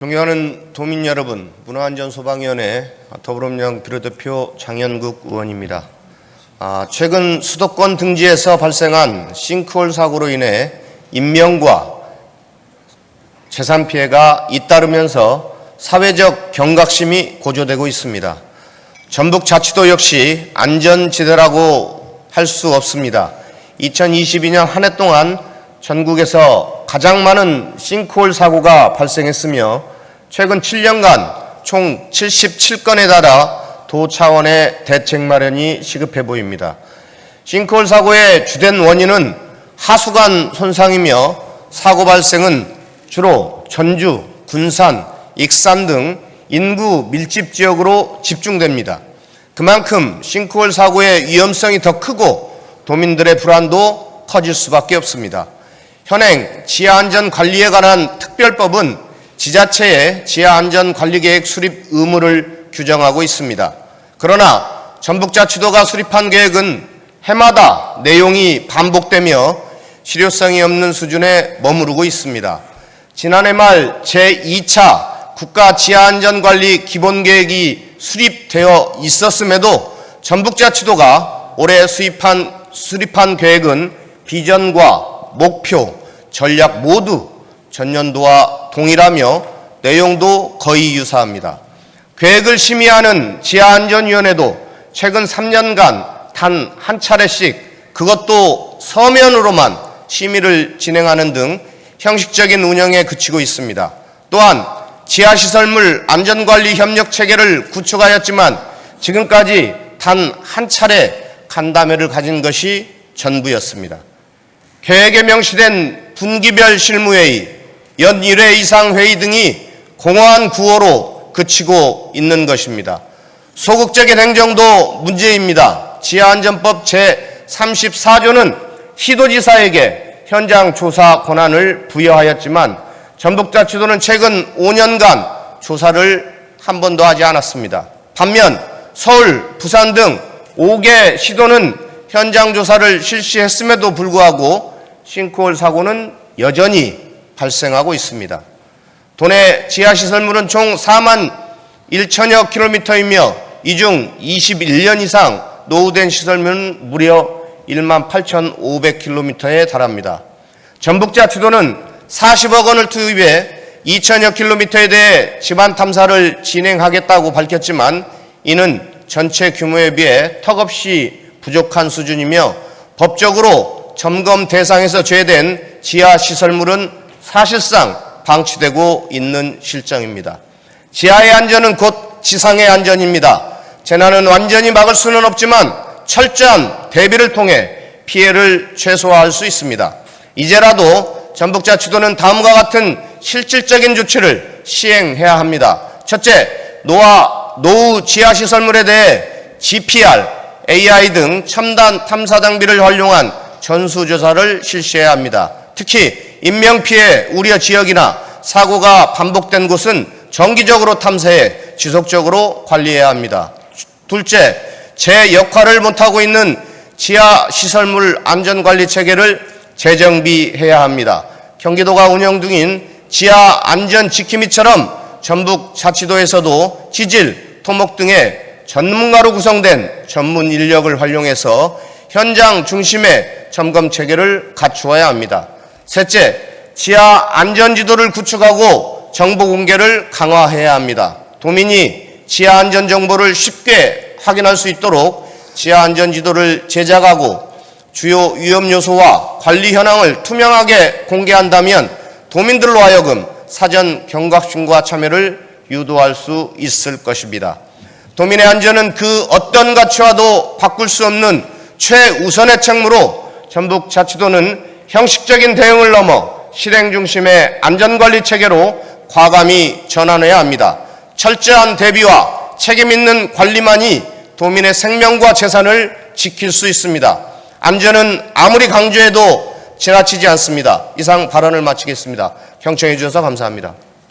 존경하는 도민 여러분, 문화안전소방위원회 더불어민주당 비례대표 장현국 의원입니다. 최근 수도권 등지에서 발생한 싱크홀 사고로 인해 인명과 재산 피해가 잇따르면서 사회적 경각심이 고조되고 있습니다. 전북자치도 역시 안전지대라고 할 수 없습니다. 2022년 한 해 동안 전국에서 가장 많은 싱크홀 사고가 발생했으며 최근 7년간 총 77건에 달아 도 차원의 대책 마련이 시급해 보입니다. 싱크홀 사고의 주된 원인은 하수관 손상이며 사고 발생은 주로 전주, 군산, 익산 등 인구 밀집 지역으로 집중됩니다. 그만큼 싱크홀 사고의 위험성이 더 크고 도민들의 불안도 커질 수밖에 없습니다. 현행 지하안전관리에 관한 특별법은 지자체의 지하안전관리계획 수립 의무를 규정하고 있습니다. 그러나 전북자치도가 수립한 계획은 해마다 내용이 반복되며 실효성이 없는 수준에 머무르고 있습니다. 지난해 말 제2차 국가지하안전관리 기본계획이 수립되어 있었음에도 전북자치도가 올해 수립한 계획은 비전과 목표, 전략 모두 전년도와 동일하며 내용도 거의 유사합니다. 계획을 심의하는 지하안전위원회도 최근 3년간 단 한 차례씩 그것도 서면으로만 심의를 진행하는 등 형식적인 운영에 그치고 있습니다. 또한 지하시설물 안전관리 협력체계를 구축하였지만 지금까지 단 한 차례 간담회를 가진 것이 전부였습니다. 계획에 명시된 분기별 실무회의, 연 1회 이상 회의 등이 공허한 구호로 그치고 있는 것입니다. 소극적인 행정도 문제입니다. 지하안전법 제34조는 시도지사에게 현장 조사 권한을 부여하였지만 전북자치도는 최근 5년간 조사를 한 번도 하지 않았습니다. 반면 서울, 부산 등 5개 시도는 현장 조사를 실시했음에도 불구하고 싱크홀 사고는 여전히 발생하고 있습니다. 도내 지하시설물은 총 4만 1천여 킬로미터이며 이 중 21년 이상 노후된 시설물은 무려 1만 8,500킬로미터에 달합니다. 전북자치도는 40억 원을 투입해 2천여 킬로미터에 대해 집안 탐사를 진행하겠다고 밝혔지만 이는 전체 규모에 비해 턱없이 부족한 수준이며 법적으로 점검 대상에서 제외된 지하시설물은 사실상 방치되고 있는 실정입니다. 지하의 안전은 곧 지상의 안전입니다. 재난은 완전히 막을 수는 없지만 철저한 대비를 통해 피해를 최소화할 수 있습니다. 이제라도 전북자치도는 다음과 같은 실질적인 조치를 시행해야 합니다. 첫째, 노후 지하시설물에 대해 GPR, AI 등 첨단 탐사 장비를 활용한 전수조사를 실시해야 합니다. 특히 인명피해 우려 지역이나 사고가 반복된 곳은 정기적으로 탐사해 지속적으로 관리해야 합니다. 둘째, 제 역할을 못하고 있는 지하시설물 안전관리 체계를 재정비해야 합니다. 경기도가 운영 중인 지하안전지킴이처럼 전북자치도에서도 지질, 토목 등의 전문가로 구성된 전문 인력을 활용해서 현장 중심의 점검 체계를 갖추어야 합니다. 셋째, 지하 안전지도를 구축하고 정보 공개를 강화해야 합니다. 도민이 지하 안전 정보를 쉽게 확인할 수 있도록 지하 안전지도를 제작하고 주요 위험 요소와 관리 현황을 투명하게 공개한다면 도민들로 하여금 사전 경각심과 참여를 유도할 수 있을 것입니다. 도민의 안전은 그 어떤 가치와도 바꿀 수 없는 최우선의 책무로 전북자치도는 형식적인 대응을 넘어 실행 중심의 안전관리 체계로 과감히 전환해야 합니다. 철저한 대비와 책임 있는 관리만이 도민의 생명과 재산을 지킬 수 있습니다. 안전은 아무리 강조해도 지나치지 않습니다. 이상 발언을 마치겠습니다. 경청해 주셔서 감사합니다.